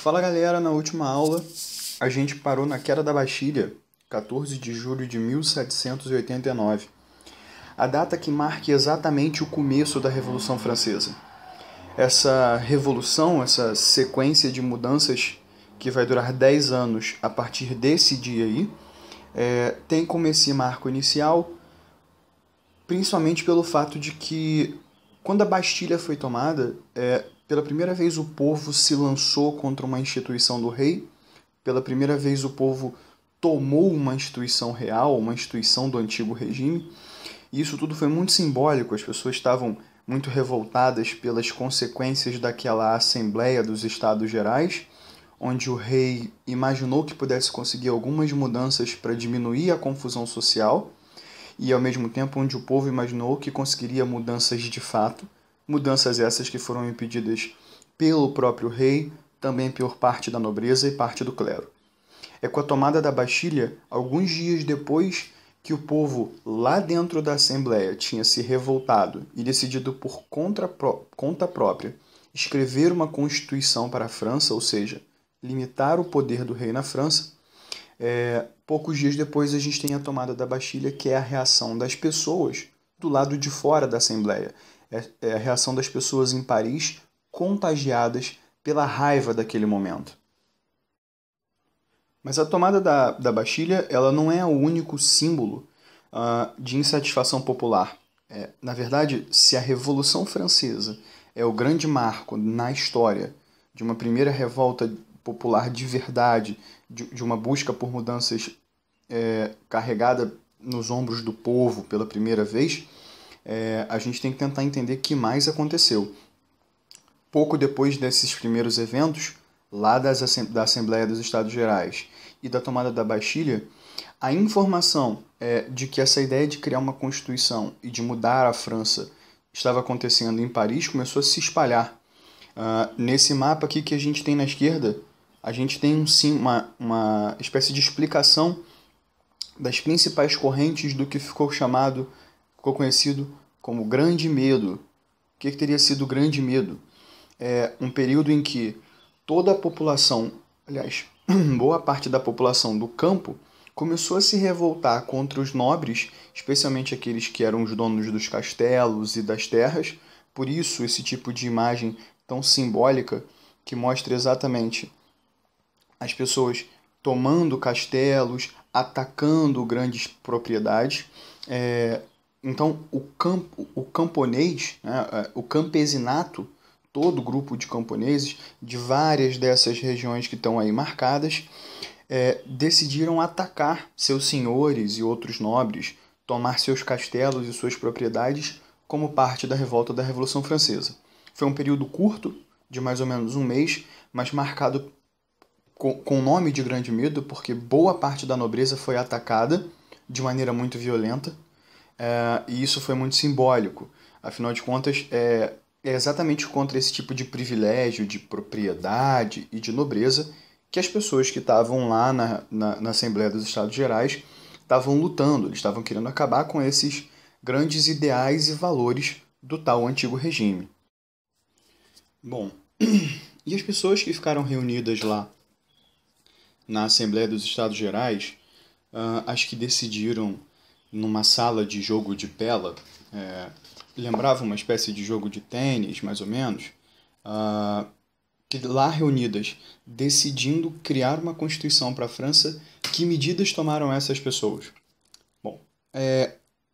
Fala galera, na última aula a gente parou na queda da Bastilha, 14 de julho de 1789, a data que marca exatamente o começo da Revolução Francesa. Essa revolução, essa sequência de mudanças que vai durar 10 anos a partir desse dia aí, tem como esse marco inicial, principalmente pelo fato de que quando a Bastilha foi tomada, pela primeira vez o povo se lançou contra uma instituição do rei, pela primeira vez o povo tomou uma instituição real, uma instituição do antigo regime, e isso tudo foi muito simbólico, as pessoas estavam muito revoltadas pelas consequências daquela Assembleia dos Estados Gerais, onde o rei imaginou que pudesse conseguir algumas mudanças para diminuir a confusão social, e ao mesmo tempo onde o povo imaginou que conseguiria mudanças de fato, mudanças essas que foram impedidas pelo próprio rei, também por parte da nobreza e parte do clero. É com a tomada da Bastilha, alguns dias depois que o povo lá dentro da Assembleia tinha se revoltado e decidido por conta própria escrever uma constituição para a França, ou seja, limitar o poder do rei na França, poucos dias depois a gente tem a tomada da Bastilha, que é a reação das pessoas do lado de fora da Assembleia. É a reação das pessoas em Paris contagiadas pela raiva daquele momento. Mas a tomada da Bastilha ela não é o único símbolo de insatisfação popular. Na verdade, se a Revolução Francesa é o grande marco na história de uma primeira revolta popular de verdade, de uma busca por mudanças carregada nos ombros do povo pela primeira vez, a gente tem que tentar entender o que mais aconteceu. Pouco depois desses primeiros eventos, lá da Assembleia dos Estados Gerais e da tomada da Bastilha, a informação de que essa ideia de criar uma Constituição e de mudar a França estava acontecendo em Paris começou a se espalhar. Nesse mapa aqui que a gente tem na esquerda, a gente tem uma espécie de explicação das principais correntes do que ficou conhecido como Grande Medo. O que teria sido o Grande Medo? Um período em que toda a população, aliás, boa parte da população do campo, começou a se revoltar contra os nobres, especialmente aqueles que eram os donos dos castelos e das terras. Por isso, esse tipo de imagem tão simbólica que mostra exatamente as pessoas tomando castelos, atacando grandes propriedades. Então, o camponês, né, o campesinato, todo grupo de camponeses de várias dessas regiões que estão aí marcadas, decidiram atacar seus senhores e outros nobres, tomar seus castelos e suas propriedades como parte da revolta da Revolução Francesa. Foi um período curto, de mais ou menos um mês, mas marcado com o nome de Grande Medo, porque boa parte da nobreza foi atacada de maneira muito violenta, e isso foi muito simbólico. Afinal de contas, é exatamente contra esse tipo de privilégio, de propriedade e de nobreza que as pessoas que estavam lá na Assembleia dos Estados Gerais estavam lutando, eles estavam querendo acabar com esses grandes ideais e valores do tal antigo regime. Bom, e as pessoas que ficaram reunidas lá na Assembleia dos Estados Gerais, acho que decidiram numa sala de jogo de pela, lembrava uma espécie de jogo de tênis, mais ou menos, que lá reunidas, decidindo criar uma Constituição para a França. Que medidas tomaram essas pessoas? Bom,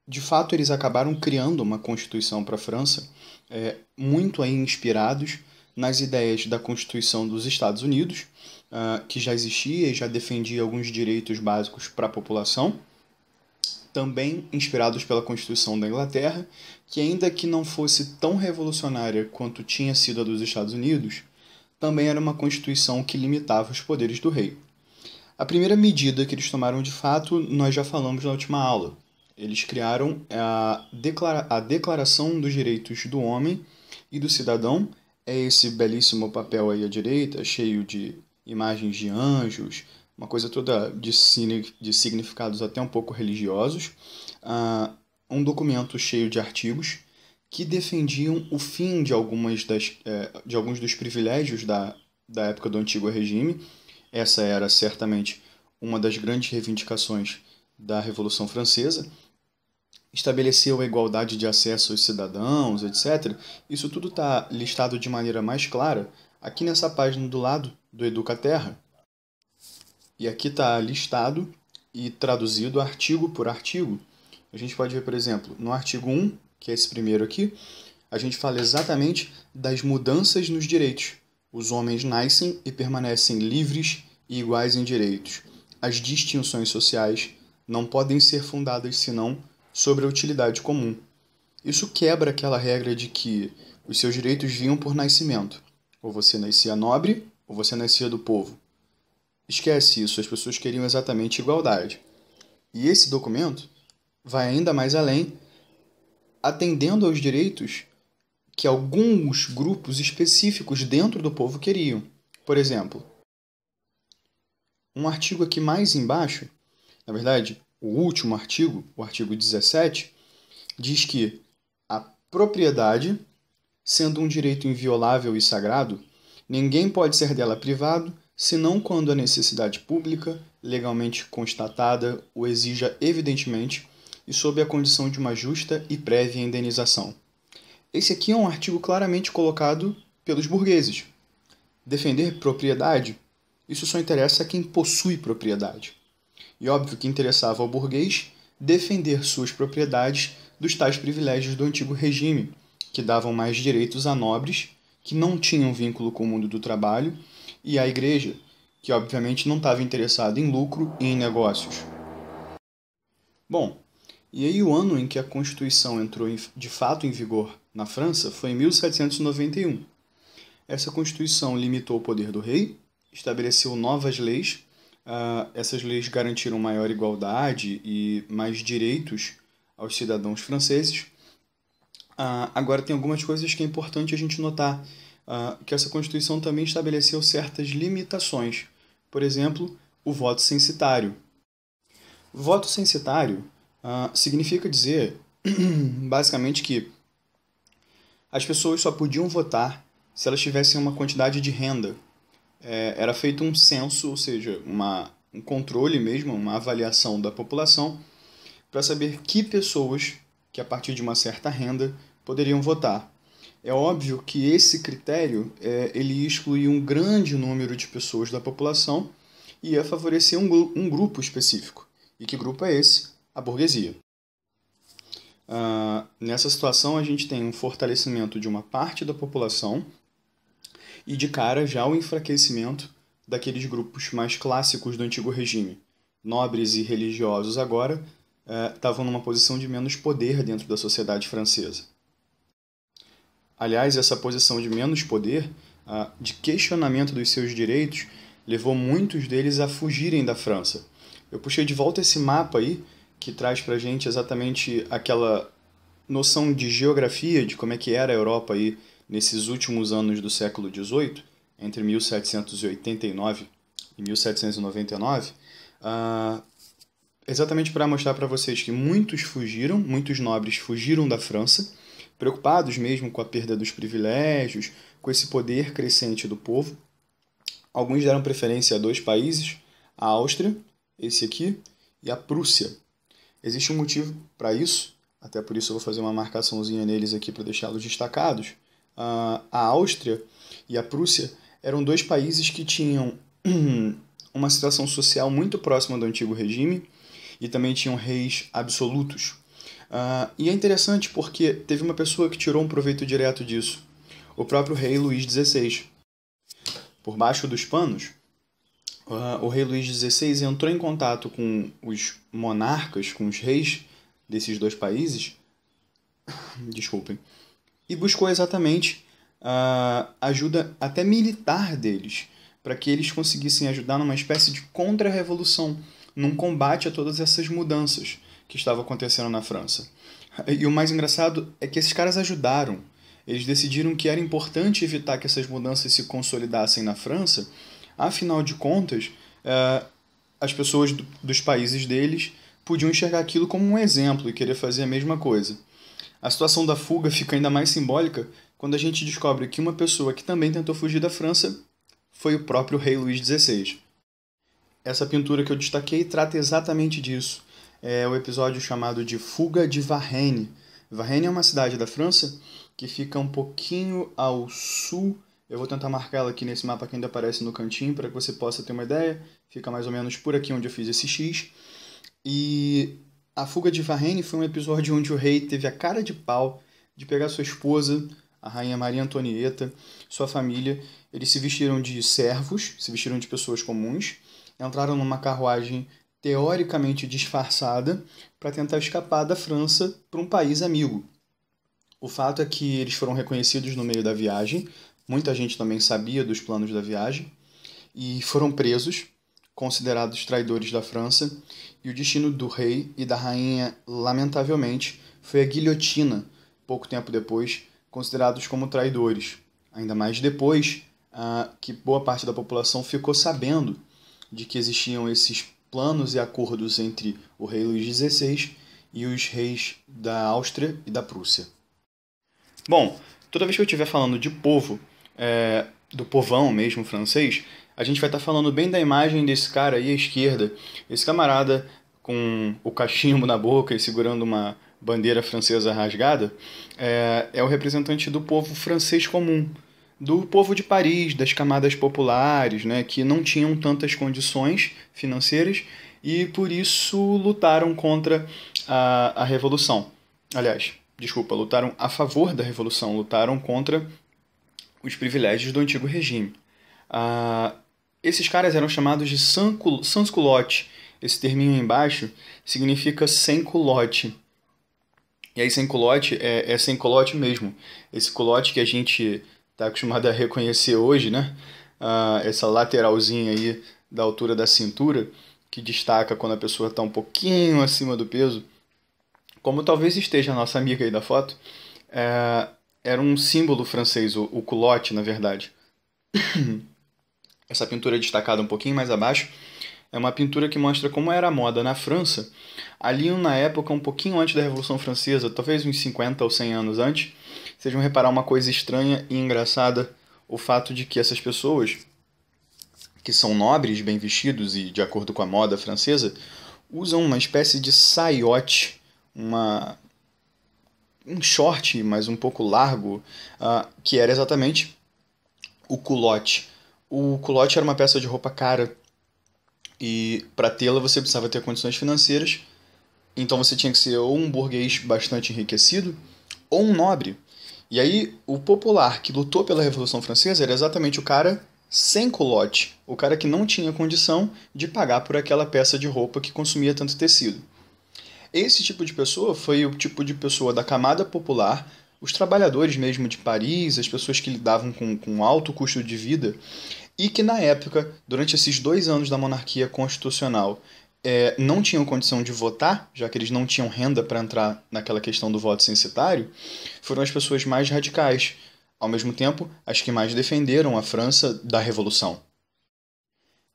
de fato eles acabaram criando uma Constituição para a França, muito aí inspirados nas ideias da Constituição dos Estados Unidos, que já existia e já defendia alguns direitos básicos para a população, também inspirados pela Constituição da Inglaterra, que ainda que não fosse tão revolucionária quanto tinha sido a dos Estados Unidos, também era uma Constituição que limitava os poderes do rei. A primeira medida que eles tomaram de fato, nós já falamos na última aula. Eles criaram a Declaração dos Direitos do Homem e do Cidadão. É esse belíssimo papel aí à direita, cheio de imagens de anjos, uma coisa toda de significados até um pouco religiosos. Um documento cheio de artigos que defendiam o fim de alguns dos privilégios da época do Antigo Regime. Essa era certamente uma das grandes reivindicações da Revolução Francesa. Estabeleceu a igualdade de acesso aos cidadãos, etc. Isso tudo está listado de maneira mais clara aqui nessa página do lado do Educaterra. E aqui está listado e traduzido artigo por artigo. A gente pode ver, por exemplo, no artigo 1, que é esse primeiro aqui, a gente fala exatamente das mudanças nos direitos. Os homens nascem e permanecem livres e iguais em direitos. As distinções sociais não podem ser fundadas senão sobre a utilidade comum. Isso quebra aquela regra de que os seus direitos vinham por nascimento. Ou você nascia nobre, ou você nascia do povo. Esquece isso, as pessoas queriam exatamente igualdade. E esse documento vai ainda mais além, atendendo aos direitos que alguns grupos específicos dentro do povo queriam. Por exemplo, um artigo aqui mais embaixo, na verdade, o último artigo, o artigo 17, diz que a propriedade, sendo um direito inviolável e sagrado, ninguém pode ser dela privado, senão quando a necessidade pública, legalmente constatada, o exija evidentemente e sob a condição de uma justa e prévia indenização. Esse aqui é um artigo claramente colocado pelos burgueses. Defender propriedade, isso só interessa a quem possui propriedade. E óbvio que interessava ao burguês defender suas propriedades dos tais privilégios do antigo regime, que davam mais direitos a nobres, que não tinham vínculo com o mundo do trabalho, e à igreja, que obviamente não estava interessada em lucro e em negócios. Bom, e aí o ano em que a Constituição entrou de fato em vigor na França foi em 1791. Essa Constituição limitou o poder do rei, estabeleceu novas leis. Essas leis garantiram maior igualdade e mais direitos aos cidadãos franceses. Agora, tem algumas coisas que é importante a gente notar, que essa Constituição também estabeleceu certas limitações. Por exemplo, o voto censitário. Voto censitário significa dizer, basicamente, que as pessoas só podiam votar se elas tivessem uma quantidade de renda. Era feito um censo, ou seja, um controle mesmo, uma avaliação da população, para saber que pessoas, que a partir de uma certa renda, poderiam votar. É óbvio que esse critério ele ia excluir um grande número de pessoas da população e ia favorecer um grupo específico. E que grupo é esse? A burguesia. Nessa situação, a gente tem um fortalecimento de uma parte da população e, de cara, já o enfraquecimento daqueles grupos mais clássicos do antigo regime. Nobres e religiosos agora estavam numa posição de menos poder dentro da sociedade francesa. Aliás, essa posição de menos poder, de questionamento dos seus direitos, levou muitos deles a fugirem da França. Eu puxei de volta esse mapa aí, que traz pra gente exatamente aquela noção de geografia, de como é que era a Europa aí nesses últimos anos do século XVIII, entre 1789 e 1799, exatamente para mostrar para vocês que muitos nobres fugiram da França, preocupados mesmo com a perda dos privilégios, com esse poder crescente do povo. Alguns deram preferência a dois países, a Áustria, esse aqui, e a Prússia. Existe um motivo para isso, até por isso eu vou fazer uma marcaçãozinha neles aqui para deixá-los destacados. A Áustria e a Prússia eram dois países que tinham uma situação social muito próxima do antigo regime e também tinham reis absolutos. E é interessante porque teve uma pessoa que tirou um proveito direto disso, o próprio rei Luís XVI. Por baixo dos panos, o rei Luís XVI entrou em contato com os monarcas, com os reis desses dois países, desculpem, e buscou exatamente a ajuda até militar deles, para que eles conseguissem ajudar numa espécie de contra-revolução, num combate a todas essas mudanças que estavam acontecendo na França. E o mais engraçado é que esses caras ajudaram. Eles decidiram que era importante evitar que essas mudanças se consolidassem na França. Afinal de contas, as pessoas dos países deles podiam enxergar aquilo como um exemplo e querer fazer a mesma coisa. A situação da fuga fica ainda mais simbólica quando a gente descobre que uma pessoa que também tentou fugir da França foi o próprio rei Luís XVI. Essa pintura que eu destaquei trata exatamente disso. É o episódio chamado de Fuga de Varennes. Varennes é uma cidade da França que fica um pouquinho ao sul. Eu vou tentar marcar ela aqui nesse mapa que ainda aparece no cantinho para que você possa ter uma ideia. Fica mais ou menos por aqui onde eu fiz esse X. E a Fuga de Varennes foi um episódio onde o rei teve a cara de pau de pegar sua esposa, a rainha Maria Antonieta, sua família. Eles se vestiram de servos, se vestiram de pessoas comuns, entraram numa carruagem teoricamente disfarçada para tentar escapar da França para um país amigo. O fato é que eles foram reconhecidos no meio da viagem, muita gente também sabia dos planos da viagem, e foram presos, considerados traidores da França, e o destino do rei e da rainha, lamentavelmente, foi a guilhotina, pouco tempo depois, considerados como traidores. Ainda mais depois que boa parte da população ficou sabendo de que existiam esses planos e acordos entre o rei Luís XVI e os reis da Áustria e da Prússia. Bom, toda vez que eu estiver falando de povo, do povão mesmo francês, a gente vai estar falando bem da imagem desse cara aí à esquerda, esse camarada com o cachimbo na boca e segurando uma bandeira francesa rasgada, é o representante do povo francês comum, do povo de Paris, das camadas populares, né, que não tinham tantas condições financeiras e por isso lutaram contra a Revolução. Aliás, desculpa, lutaram a favor da Revolução, lutaram contra os privilégios do antigo regime. Esses caras eram chamados de sans-culottes. Esse terminho aí embaixo significa sem culotte. E aí sem culotte é sem culotte mesmo. Esse culotte que a gente está acostumado a reconhecer hoje, né? Essa lateralzinha aí da altura da cintura, que destaca quando a pessoa está um pouquinho acima do peso, como talvez esteja a nossa amiga aí da foto, era um símbolo francês, o culotte, na verdade. Essa pintura destacada um pouquinho mais abaixo é uma pintura que mostra como era a moda na França, ali na época um pouquinho antes da Revolução Francesa, talvez uns 50 ou 100 anos antes. Vocês vão reparar uma coisa estranha e engraçada, o fato de que essas pessoas, que são nobres, bem vestidos e de acordo com a moda francesa, usam uma espécie de saiote, um short, mas um pouco largo, que era exatamente o culotte. O culotte era uma peça de roupa cara e para tê-la você precisava ter condições financeiras, então você tinha que ser ou um burguês bastante enriquecido ou um nobre. E aí o popular que lutou pela Revolução Francesa era exatamente o cara sem culotte, o cara que não tinha condição de pagar por aquela peça de roupa que consumia tanto tecido. Esse tipo de pessoa foi o tipo de pessoa da camada popular, os trabalhadores mesmo de Paris, as pessoas que lidavam com alto custo de vida e que na época, durante esses 2 anos da monarquia constitucional, não tinham condição de votar, já que eles não tinham renda para entrar naquela questão do voto censitário, foram as pessoas mais radicais, ao mesmo tempo as que mais defenderam a França da Revolução.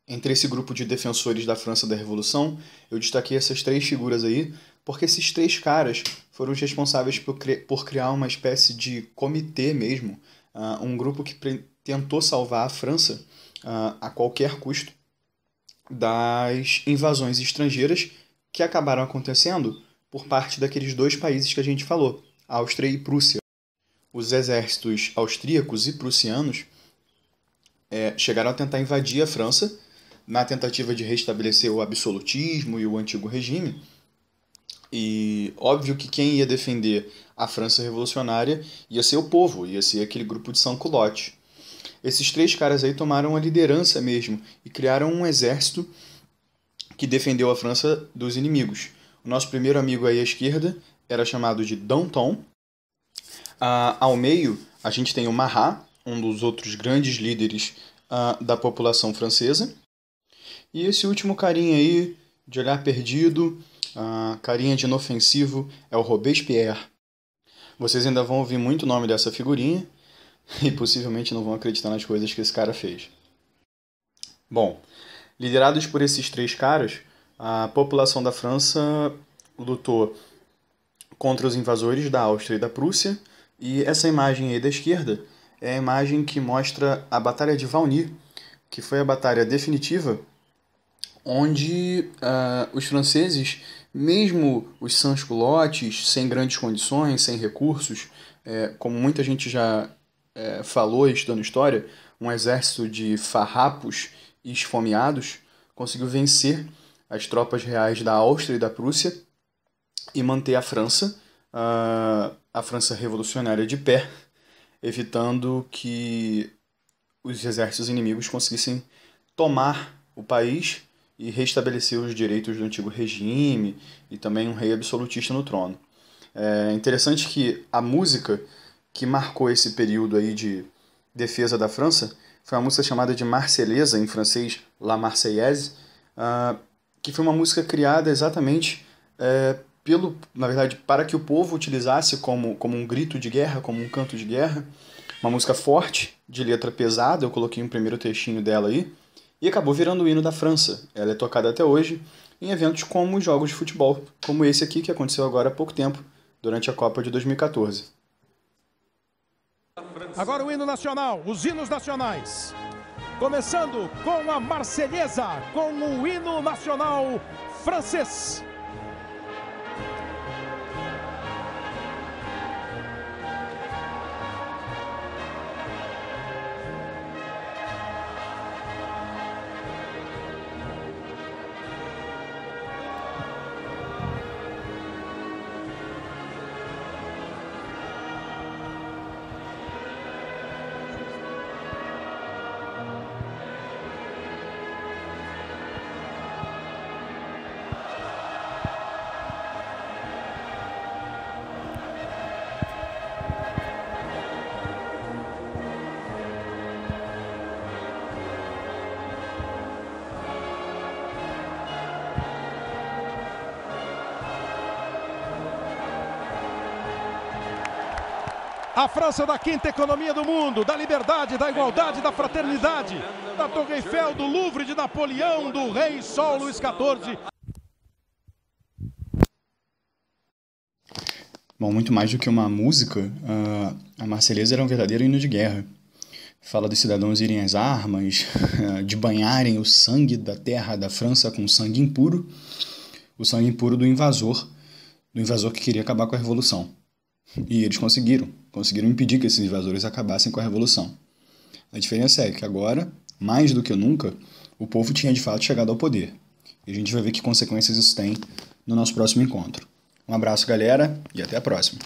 Entre esse grupo de defensores da França da Revolução, eu destaquei essas 3 figuras aí, porque esses 3 caras foram os responsáveis por criar uma espécie de comitê mesmo, um grupo que tentou salvar a França a qualquer custo das invasões estrangeiras que acabaram acontecendo por parte daqueles 2 países que a gente falou, Áustria e Prússia. Os exércitos austríacos e prussianos chegaram a tentar invadir a França na tentativa de restabelecer o absolutismo e o antigo regime. E óbvio que quem ia defender a França revolucionária ia ser o povo, ia ser aquele grupo de sans-culottes. Esses 3 caras aí tomaram a liderança mesmo e criaram um exército que defendeu a França dos inimigos. O nosso primeiro amigo aí à esquerda era chamado de Danton. Ao meio, a gente tem o Marat, um dos outros grandes líderes da população francesa. E esse último carinha aí, de olhar perdido, carinha de inofensivo, é o Robespierre. Vocês ainda vão ouvir muito o nome dessa figurinha e possivelmente não vão acreditar nas coisas que esse cara fez. Bom, liderados por esses 3 caras, a população da França lutou contra os invasores da Áustria e da Prússia, e essa imagem aí da esquerda é a imagem que mostra a Batalha de Valmy, que foi a batalha definitiva, onde os franceses, mesmo os sans-culottes, sem grandes condições, sem recursos, como muita gente já falou estudando história, um exército de farrapos e esfomeados conseguiu vencer as tropas reais da Áustria e da Prússia e manter a França revolucionária de pé, evitando que os exércitos inimigos conseguissem tomar o país e restabelecer os direitos do antigo regime e também um rei absolutista no trono. É interessante que a música que marcou esse período aí de defesa da França foi uma música chamada de Marseillaise, em francês La Marseillaise, que foi uma música criada exatamente na verdade, para que o povo utilizasse como um grito de guerra, como um canto de guerra. Uma música forte, de letra pesada, eu coloquei um primeiro textinho dela aí, e acabou virando o hino da França. Ela é tocada até hoje em eventos como os jogos de futebol, como esse aqui que aconteceu agora há pouco tempo, durante a Copa de 2014. Agora o hino nacional, os hinos nacionais. Começando com a Marselhesa, com o hino nacional francês. A França da quinta economia do mundo, da liberdade, da igualdade, da fraternidade, da Torre Eiffel, do Louvre de Napoleão, do Rei Sol Luís XIV. Bom, muito mais do que uma música, a Marselhesa era um verdadeiro hino de guerra. Fala dos cidadãos irem às armas, de banharem o sangue da terra da França com sangue impuro, o sangue impuro do invasor que queria acabar com a Revolução. E eles conseguiram impedir que esses invasores acabassem com a Revolução. A diferença é que agora, mais do que nunca, o povo tinha de fato chegado ao poder. E a gente vai ver que consequências isso tem no nosso próximo encontro. Um abraço, galera, e até a próxima.